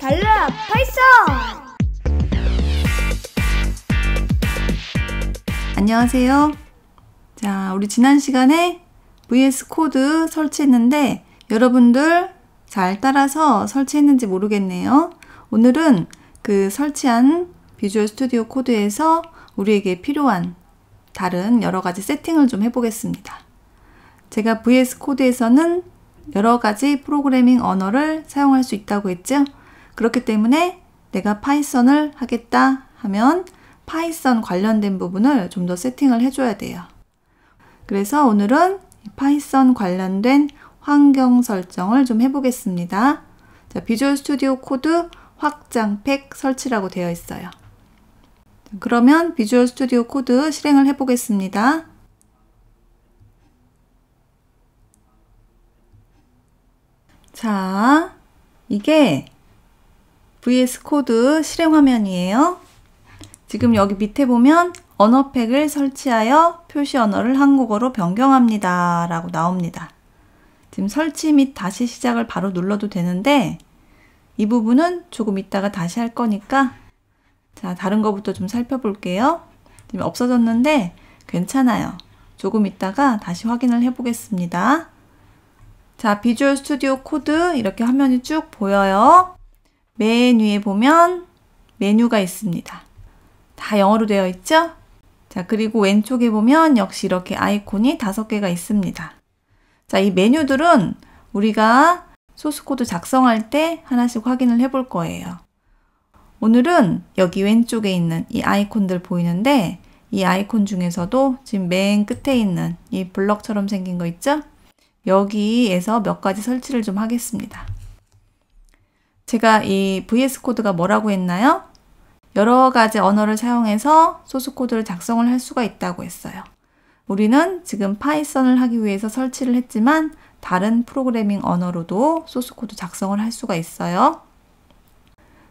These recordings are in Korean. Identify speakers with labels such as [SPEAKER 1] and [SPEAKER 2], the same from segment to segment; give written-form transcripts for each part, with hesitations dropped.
[SPEAKER 1] 달라 파이썬!
[SPEAKER 2] 안녕하세요. 자, 우리 지난 시간에 VS 코드 설치했는데 여러분들 잘 따라서 설치했는지 모르겠네요. 오늘은 그 설치한 비주얼 스튜디오 코드에서 우리에게 필요한 다른 여러 가지 세팅을 좀 해보겠습니다. 제가 VS 코드에서는 여러 가지 프로그래밍 언어를 사용할 수 있다고 했죠. 그렇기 때문에 내가 파이썬을 하겠다 하면 파이썬 관련된 부분을 좀 더 세팅을 해줘야 돼요. 그래서 오늘은 파이썬 관련된 환경 설정을 좀 해보겠습니다. 자, 비주얼 스튜디오 코드 확장팩 설치라고 되어 있어요. 그러면 비주얼 스튜디오 코드 실행을 해보겠습니다. 자, 이게 VS 코드 실행 화면이에요. 지금 여기 밑에 보면 언어팩을 설치하여 표시 언어를 한국어로 변경합니다 라고 나옵니다. 지금 설치 및 다시 시작을 바로 눌러도 되는데 이 부분은 조금 이따가 다시 할 거니까 자, 다른 거부터 좀 살펴볼게요. 지금 없어졌는데 괜찮아요. 조금 이따가 다시 확인을 해보겠습니다. 자, 비주얼 스튜디오 코드 이렇게 화면이 쭉 보여요. 맨 위에 보면 메뉴가 있습니다. 다 영어로 되어 있죠? 자, 그리고 왼쪽에 보면 역시 이렇게 아이콘이 5개가 있습니다. 자, 이 메뉴들은 우리가 소스 코드 작성할 때 하나씩 확인을 해볼 거예요. 오늘은 여기 왼쪽에 있는 이 아이콘들 보이는데 이 아이콘 중에서도 지금 맨 끝에 있는 이 블럭처럼 생긴 거 있죠? 여기에서 몇 가지 설치를 좀 하겠습니다. 제가 이 VS 코드가 뭐라고 했나요? 여러 가지 언어를 사용해서 소스 코드를 작성을 할 수가 있다고 했어요. 우리는 지금 파이썬을 하기 위해서 설치를 했지만 다른 프로그래밍 언어로도 소스 코드 작성을 할 수가 있어요.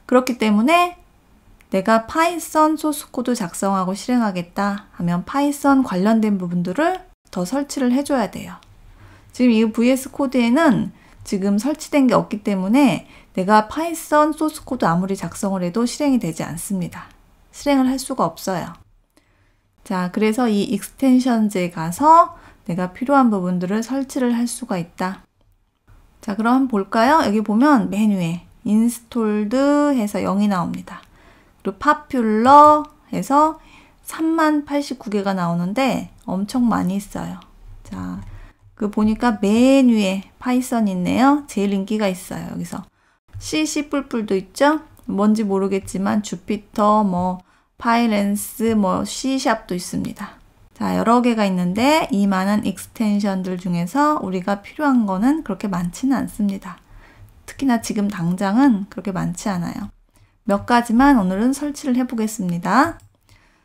[SPEAKER 2] 그렇기 때문에 내가 파이썬 소스 코드 작성하고 실행하겠다 하면 파이썬 관련된 부분들을 더 설치를 해줘야 돼요. 지금 이 VS 코드에는 지금 설치된 게 없기 때문에 내가 파이썬 소스 코드 아무리 작성을 해도 실행이 되지 않습니다. 실행을 할 수가 없어요. 자, 그래서 이 익스텐션즈에 가서 내가 필요한 부분들을 설치를 할 수가 있다. 자, 그럼 한번 볼까요? 여기 보면 메뉴에 인스톨드 해서 0이 나옵니다. 그리고 파퓰러 해서 3089개가 나오는데 엄청 많이 있어요. 자, 그 보니까 맨 위에 파이썬 있네요. 제일 인기가 있어요. 여기서 C++도 있죠? 뭔지 모르겠지만 주피터, 파이렌스, C#도 있습니다. 자, 여러 개가 있는데 이 많은 익스텐션들 중에서 우리가 필요한 거는 그렇게 많지는 않습니다. 특히나 지금 당장은 그렇게 많지 않아요. 몇 가지만 오늘은 설치를 해보겠습니다.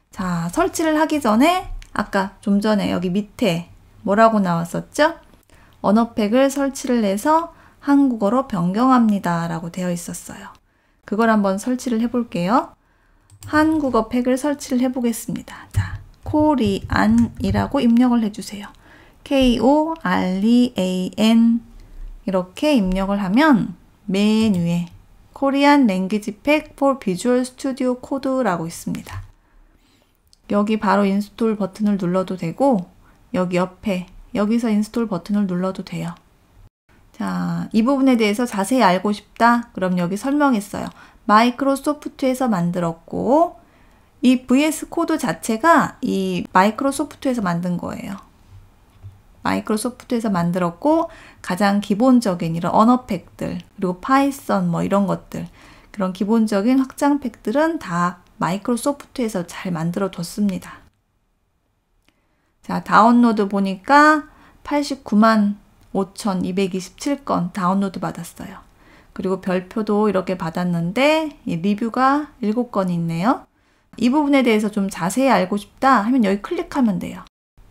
[SPEAKER 2] 자, 설치를 하기 전에 아까 좀 전에 여기 밑에 뭐라고 나왔었죠? 언어팩을 설치를 해서 한국어로 변경합니다 라고 되어 있었어요. 그걸 한번 설치를 해볼게요. 한국어 팩을 설치를 해보겠습니다. 자, 코리안이라고 입력을 해주세요. KOREAN 이렇게 입력을 하면 맨 위에 Korean Language Pack for Visual Studio Code라고 있습니다. 여기 바로 인스톨 버튼을 눌러도 되고 여기 옆에 여기서 인스톨 버튼을 눌러도 돼요. 자, 이 부분에 대해서 자세히 알고 싶다? 그럼 여기 설명이 있어요. 마이크로소프트에서 만들었고 이 VS 코드 자체가 이 마이크로소프트에서 만든 거예요. 마이크로소프트에서 만들었고 가장 기본적인 이런 언어팩들 그리고 파이썬 이런 것들 그런 기본적인 확장팩들은 다 마이크로소프트에서 잘 만들어 뒀습니다. 자, 다운로드 보니까 895,227건 다운로드 받았어요. 그리고 별표도 이렇게 받았는데 리뷰가 7건이 있네요. 이 부분에 대해서 좀 자세히 알고 싶다 하면 여기 클릭하면 돼요.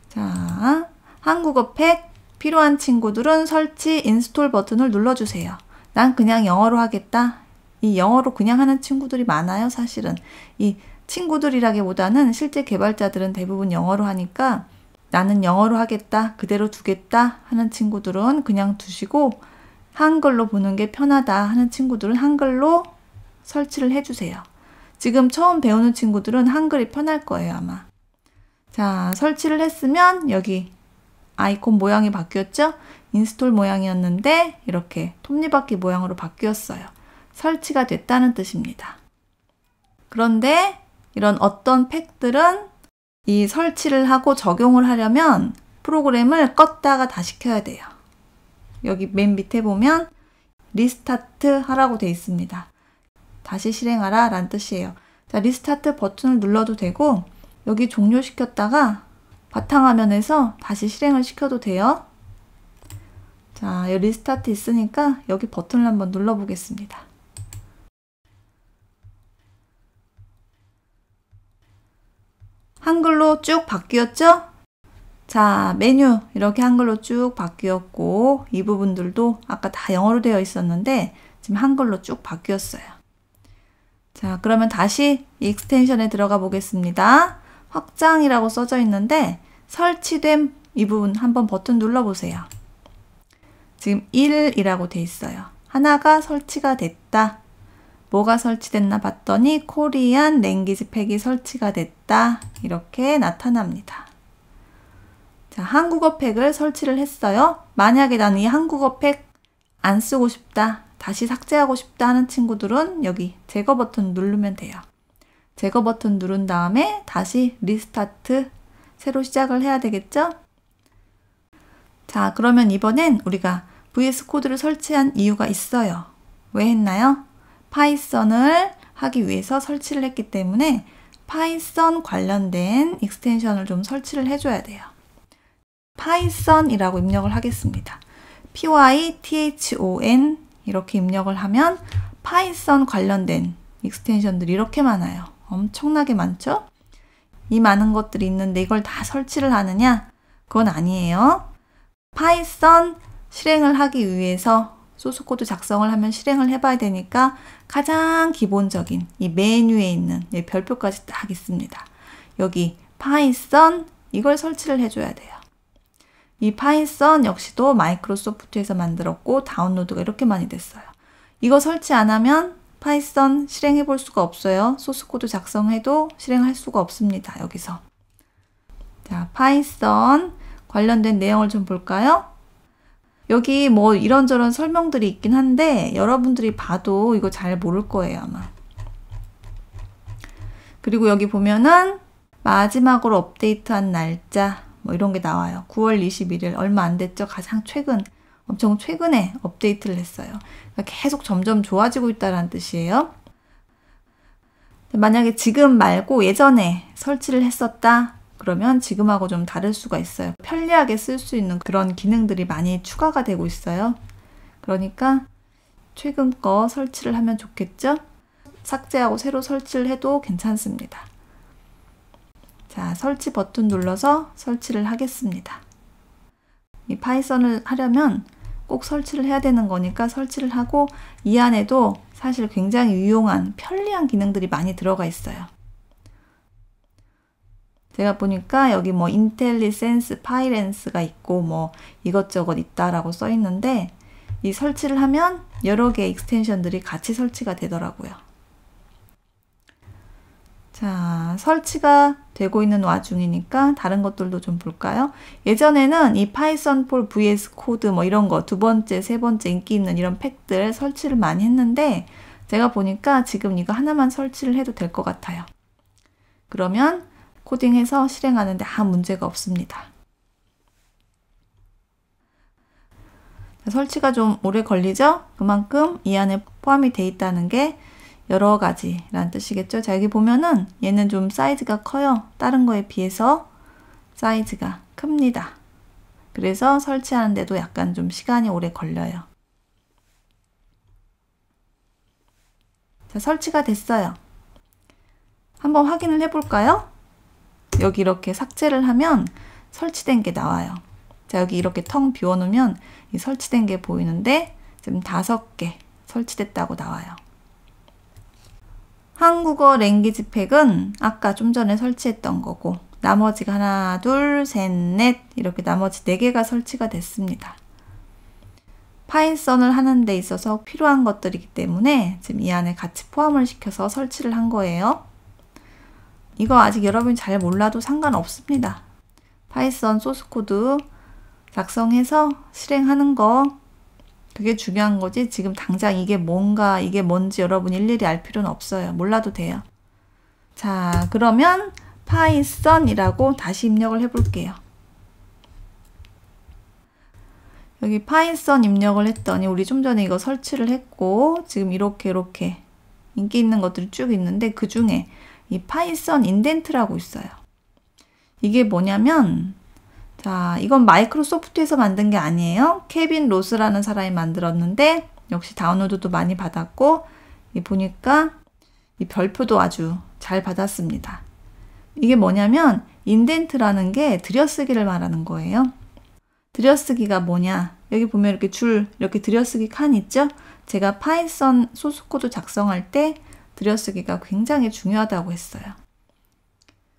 [SPEAKER 2] 자, 한국어 팩 필요한 친구들은 설치 인스톨 버튼을 눌러주세요. 난 그냥 영어로 하겠다. 이 영어로 그냥 하는 친구들이 많아요, 사실은. 이 친구들이라기보다는 실제 개발자들은 대부분 영어로 하니까 나는 영어로 하겠다, 그대로 두겠다 하는 친구들은 그냥 두시고 한글로 보는 게 편하다 하는 친구들은 한글로 설치를 해주세요. 지금 처음 배우는 친구들은 한글이 편할 거예요, 아마. 자, 설치를 했으면 여기 아이콘 모양이 바뀌었죠? 인스톨 모양이었는데 이렇게 톱니바퀴 모양으로 바뀌었어요. 설치가 됐다는 뜻입니다. 그런데 이런 어떤 팩들은 이 설치를 하고 적용을 하려면 프로그램을 껐다가 다시 켜야 돼요. 여기 맨 밑에 보면 리스타트 하라고 되어 있습니다. 다시 실행하라 라는 뜻이에요. 자, 리스타트 버튼을 눌러도 되고 여기 종료시켰다가 바탕화면에서 다시 실행을 시켜도 돼요. 자, 여기 리스타트 있으니까 여기 버튼을 한번 눌러보겠습니다. 한글로 쭉 바뀌었죠? 자, 메뉴 이렇게 한글로 쭉 바뀌었고 이 부분들도 아까 다 영어로 되어 있었는데 지금 한글로 쭉 바뀌었어요. 자, 그러면 다시 익스텐션에 들어가 보겠습니다. 확장이라고 써져 있는데 설치된 이 부분 한번 버튼 눌러보세요. 지금 1이라고 돼 있어요. 하나가 설치가 됐다. 뭐가 설치됐나 봤더니 코리안 랭귀지 팩이 설치가 됐다. 이렇게 나타납니다. 자, 한국어 팩을 설치를 했어요. 만약에 나는 이 한국어 팩 안 쓰고 싶다, 다시 삭제하고 싶다 하는 친구들은 여기 제거 버튼 누르면 돼요. 제거 버튼 누른 다음에 다시 리스타트, 새로 시작을 해야 되겠죠? 자, 그러면 이번엔 우리가 VS 코드를 설치한 이유가 있어요. 왜 했나요? 파이썬을 하기 위해서 설치를 했기 때문에 파이썬 관련된 익스텐션을 좀 설치를 해줘야 돼요. 파이썬이라고 입력을 하겠습니다. python 이렇게 입력을 하면 파이썬 관련된 익스텐션들이 이렇게 많아요. 엄청나게 많죠? 이 많은 것들이 있는데 이걸 다 설치를 하느냐? 그건 아니에요. 파이썬 실행을 하기 위해서 소스코드 작성을 하면 실행을 해봐야 되니까 가장 기본적인 이 메뉴에 있는 이 별표까지 딱 있습니다. 여기 파이썬 이걸 설치를 해줘야 돼요. 이 파이썬 역시도 마이크로소프트에서 만들었고 다운로드가 이렇게 많이 됐어요. 이거 설치 안 하면 파이썬 실행해 볼 수가 없어요. 소스코드 작성해도 실행할 수가 없습니다. 여기서. 자, 파이썬 관련된 내용을 좀 볼까요? 여기 뭐 이런저런 설명들이 있긴 한데 여러분들이 봐도 이거 잘 모를 거예요, 아마. 그리고 여기 보면은 마지막으로 업데이트한 날짜 뭐 이런 게 나와요. 9월 21일 얼마 안 됐죠? 가장 최근, 엄청 최근에 업데이트를 했어요. 그러니까 계속 점점 좋아지고 있다는 뜻이에요. 만약에 지금 말고 예전에 설치를 했었다 그러면 지금하고 좀 다를 수가 있어요. 편리하게 쓸 수 있는 그런 기능들이 많이 추가가 되고 있어요. 그러니까 최근 거 설치를 하면 좋겠죠? 삭제하고 새로 설치를 해도 괜찮습니다. 자, 설치 버튼 눌러서 설치를 하겠습니다. 이 파이썬을 하려면 꼭 설치를 해야 되는 거니까 설치를 하고 이 안에도 사실 굉장히 유용한 편리한 기능들이 많이 들어가 있어요. 제가 보니까 여기 뭐 인텔리센스 파이렌스가 있고 뭐 이것저것 있다라고 써 있는데 이 설치를 하면 여러 개의 익스텐션들이 같이 설치가 되더라고요. 자, 설치가 되고 있는 와중이니까 다른 것들도 좀 볼까요? 예전에는 이 파이썬 폴 VS 코드 뭐 이런 거 두 번째, 세 번째 인기 있는 이런 팩들 설치를 많이 했는데 제가 보니까 지금 이거 하나만 설치를 해도 될 것 같아요. 그러면 코딩해서 실행하는데 아무 문제가 없습니다. 자, 설치가 좀 오래 걸리죠? 그만큼 이 안에 포함이 돼 있다는 게 여러 가지라는 뜻이겠죠. 자, 여기 보면은 얘는 좀 사이즈가 커요. 다른 거에 비해서 사이즈가 큽니다. 그래서 설치하는데도 약간 좀 시간이 오래 걸려요. 자, 설치가 됐어요. 한번 확인을 해볼까요? 여기 이렇게 삭제를 하면 설치된 게 나와요. 자, 여기 이렇게 텅 비워놓으면 이 설치된 게 보이는데 지금 5개 설치됐다고 나와요. 한국어 랭귀지 팩은 아까 좀 전에 설치했던 거고 나머지가 하나, 둘, 셋, 넷 이렇게 나머지 4개가 설치가 됐습니다. 파이썬을 하는 데 있어서 필요한 것들이기 때문에 지금 이 안에 같이 포함을 시켜서 설치를 한 거예요. 이거 아직 여러분이 잘 몰라도 상관없습니다. 파이썬 소스 코드 작성해서 실행하는 거, 그게 중요한 거지. 지금 당장 이게 뭔지 여러분이 일일이 알 필요는 없어요. 몰라도 돼요. 자, 그러면 파이썬이라고 다시 입력을 해볼게요. 여기 파이썬 입력을 했더니 우리 좀 전에 이거 설치를 했고 지금 이렇게 인기 있는 것들이 쭉 있는데 그 중에 이 파이썬 인덴트라고 있어요. 이게 뭐냐면, 자, 이건 마이크로소프트에서 만든 게 아니에요. 케빈 로스라는 사람이 만들었는데 역시 다운로드도 많이 받았고 보니까 이 별표도 아주 잘 받았습니다. 이게 뭐냐면 인덴트라는 게 들여쓰기를 말하는 거예요. 들여쓰기가 뭐냐? 여기 보면 이렇게 이렇게 들여쓰기 칸 있죠? 제가 파이썬 소스 코드 작성할 때 들여쓰기가 굉장히 중요하다고 했어요.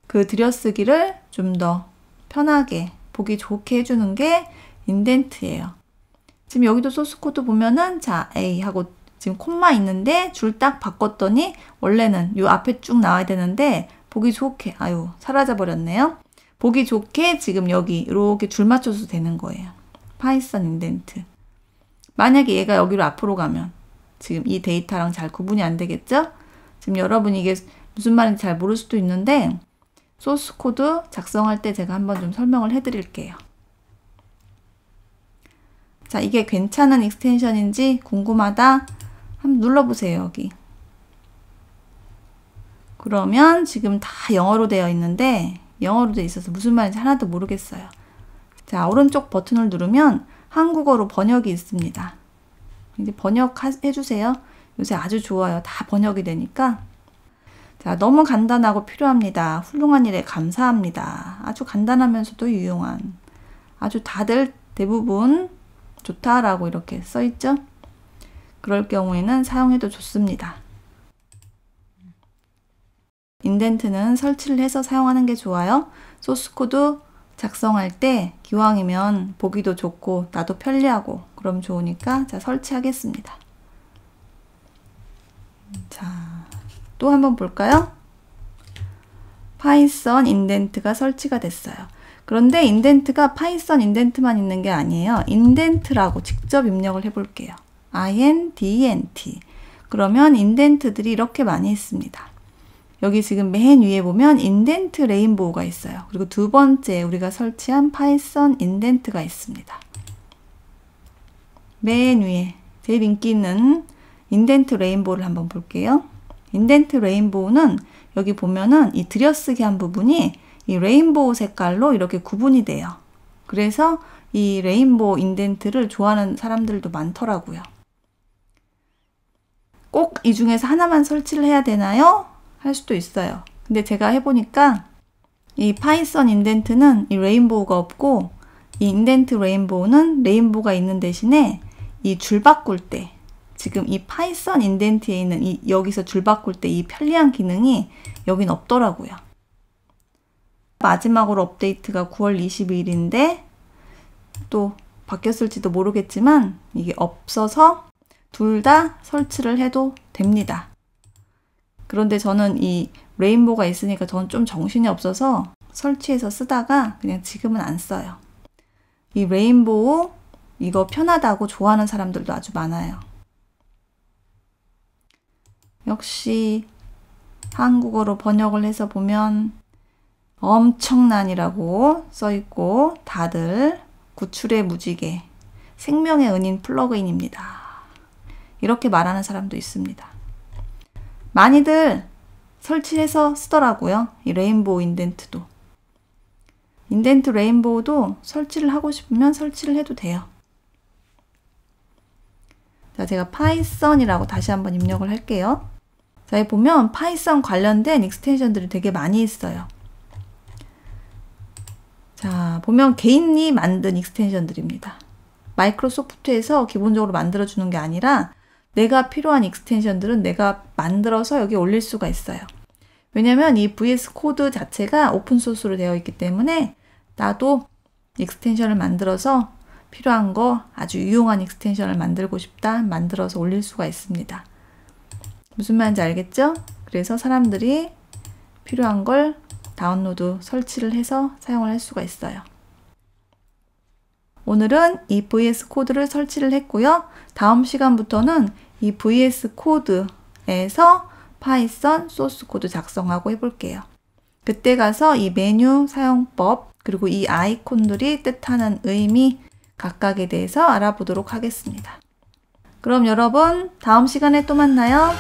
[SPEAKER 2] 그 들여쓰기를 좀 더 편하게 보기 좋게 해주는 게 인덴트예요. 지금 여기도 소스 코드 보면은 자, A 하고 지금 콤마 있는데 줄 딱 바꿨더니 원래는 요 앞에 쭉 나와야 되는데 보기 좋게, 아유, 사라져 버렸네요. 보기 좋게 지금 여기 이렇게 줄 맞춰서 되는 거예요. 파이썬 인덴트. 만약에 얘가 여기로 앞으로 가면 지금 이 데이터랑 잘 구분이 안 되겠죠? 지금 여러분이 이게 무슨 말인지 잘 모를 수도 있는데 소스 코드 작성할 때 제가 한번 좀 설명을 해드릴게요. 자, 이게 괜찮은 익스텐션인지 궁금하다? 한번 눌러보세요, 여기. 그러면 지금 다 영어로 되어 있는데 영어로 되어 있어서 무슨 말인지 하나도 모르겠어요. 자, 오른쪽 버튼을 누르면 한국어로 번역이 있습니다. 이제 번역해주세요. 요새 아주 좋아요. 다 번역이 되니까. 자, 너무 간단하고 필요합니다. 훌륭한 일에 감사합니다. 아주 간단하면서도 유용한. 아주 다들 대부분 좋다라고 이렇게 써있죠? 그럴 경우에는 사용해도 좋습니다. 인덴트는 설치를 해서 사용하는 게 좋아요. 소스 코드 작성할 때 기왕이면 보기도 좋고 나도 편리하고 그럼 좋으니까 자, 설치하겠습니다. 자, 또 한번 볼까요? 파이썬 인덴트가 설치가 됐어요. 그런데 인덴트가 파이썬 인덴트만 있는 게 아니에요. 인덴트라고 직접 입력을 해볼게요. INDENT. 그러면 인덴트들이 이렇게 많이 있습니다. 여기 지금 맨 위에 보면 인덴트 레인보우가 있어요. 그리고 두 번째 우리가 설치한 파이썬 인덴트가 있습니다. 맨 위에 제일 인기 있는 인덴트 레인보우를 한번 볼게요. 인덴트 레인보우는 여기 보면은 이 들여쓰기 한 부분이 이 레인보우 색깔로 이렇게 구분이 돼요. 그래서 이 레인보우 인덴트를 좋아하는 사람들도 많더라고요. 꼭 이 중에서 하나만 설치를 해야 되나요? 할 수도 있어요. 근데 제가 해보니까 이 파이썬 인덴트는 이 레인보우가 없고 이 인덴트 레인보우는 레인보우가 있는 대신에 이 줄 바꿀 때 지금 이 파이썬 인덴트에 있는 여기서 줄 바꿀 때 이 편리한 기능이 여긴 없더라고요. 마지막으로 업데이트가 9월 22일인데 또 바뀌었을지도 모르겠지만 이게 없어서 둘 다 설치를 해도 됩니다. 그런데 저는 이 레인보우가 있으니까 저는 좀 정신이 없어서 설치해서 쓰다가 그냥 지금은 안 써요. 이 레인보우 이거 편하다고 좋아하는 사람들도 아주 많아요. 역시 한국어로 번역을 해서 보면 엄청난이라고 써있고 다들 구출의 무지개, 생명의 은인 플러그인입니다. 이렇게 말하는 사람도 있습니다. 많이들 설치해서 쓰더라고요. 이 레인보우 인덴트도. 인덴트 레인보우도 설치를 하고 싶으면 설치를 해도 돼요. 자, 제가 파이썬이라고 다시 한번 입력을 할게요. 자, 여기 보면 파이썬 관련된 익스텐션들이 되게 많이 있어요. 자, 보면 개인이 만든 익스텐션들입니다. 마이크로소프트에서 기본적으로 만들어주는 게 아니라 내가 필요한 익스텐션들은 내가 만들어서 여기 올릴 수가 있어요. 왜냐면 이 VS 코드 자체가 오픈소스로 되어 있기 때문에 나도 익스텐션을 만들어서 필요한 거 아주 유용한 익스텐션을 만들고 싶다 만들어서 올릴 수가 있습니다. 무슨 말인지 알겠죠? 그래서 사람들이 필요한 걸 다운로드 설치를 해서 사용을 할 수가 있어요. 오늘은 이 VS 코드를 설치를 했고요. 다음 시간부터는 이 VS 코드에서 파이썬 소스 코드 작성하고 해볼게요. 그때 가서 이 메뉴 사용법 그리고 이 아이콘들이 뜻하는 의미 각각에 대해서 알아보도록 하겠습니다. 그럼 여러분 다음 시간에 또 만나요.